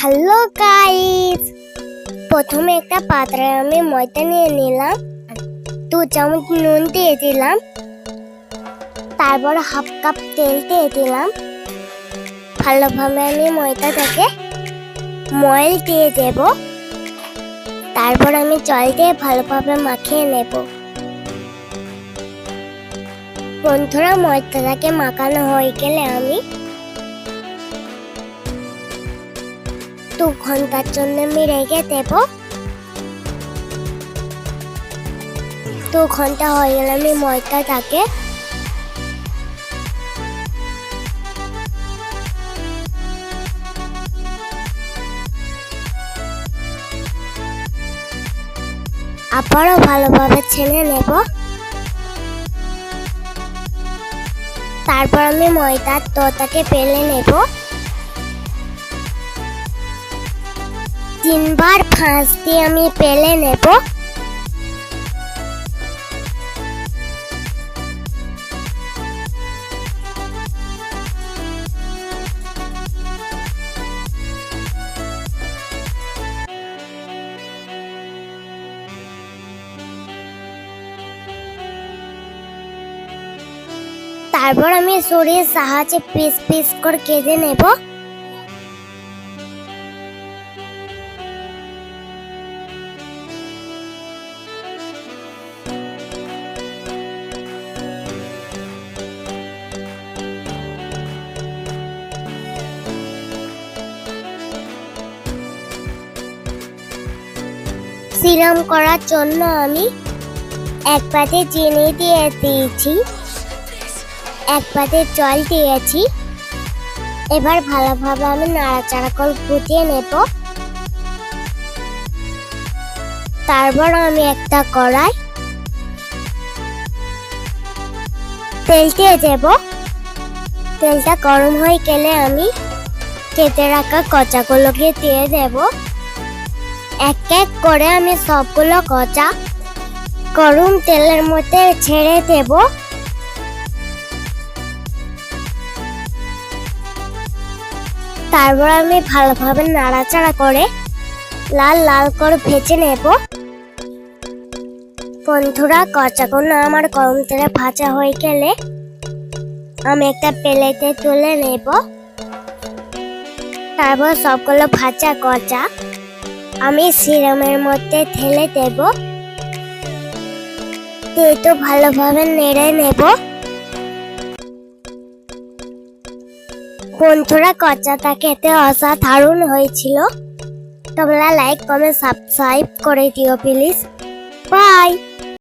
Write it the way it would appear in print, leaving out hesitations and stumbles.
Hello guys, প্রথমে একটা পাত্রে আমি ময়দা নিয়ে নিলাম, 2 চামচ নুন দিয়ে দিলাম, তারপর হাফ কাপ তেল দিয়ে দিলাম। ভালোভাবে আমি ময়দাটাকে ময়েল দিয়ে দেব, তারপর আমি জল দিয়ে ভালোভাবে মাখিয়ে নেব। বন্ধুরা, ময়দাটাকে মাখানো হয়ে গেলে আমি 2 ঘন্টার জন্য আমি রেখে দেব। 2 ঘন্টা হয়ে গেলে আমি ময়দাটাকে আবারও ভালোভাবে ছেনে নেব। তারপর আমি ময়দার ডোটাকে বেলে নেব। 3 বার ভাঁজ দিয়ে আমি বেলে নেব। তারপর আমি ছুরির সাহায্যে পিস পিস করে কেটে নেব। সিরাম করার জন্য আমি 1 বাটি চিনি দিয়ে দিয়েছি, 1 বাটি জল দিয়েছি। এবার ভালোভাবে আমি নাড়াচাড়া করে ফুটিয়ে নেব। তারপর আমি একটা কড়াই তেল দিয়ে দেব। তেলটা গরম হয়ে গেলে আমি কেটে রাখা কচাগুলোকে দিয়ে দেব। এক এক করে আমি সবগুলো কচা গরম তেলের মধ্যে ছেড়ে দেব। তারপর আমি ভালোভাবে নাড়াচাড়া করে লাল লাল করে ভেজে নেব। বন্ধুরা, কচাগুলো আমার গরম তেলে ভাজা হয়ে গেলে আমি একটা প্লেটে তুলে নেব। তারপর সবগুলো ভাজা কচা আমি সিরামের মধ্যে ঢেলে দেব। একটু ভালোভাবে নেড়ে নেব। বন্ধুরা, কচাটা খেতে অসাধারণ হয়েছিল। তোমরা লাইক, কমেন্ট, সাবস্ক্রাইব করে দিও প্লিজ। বাই।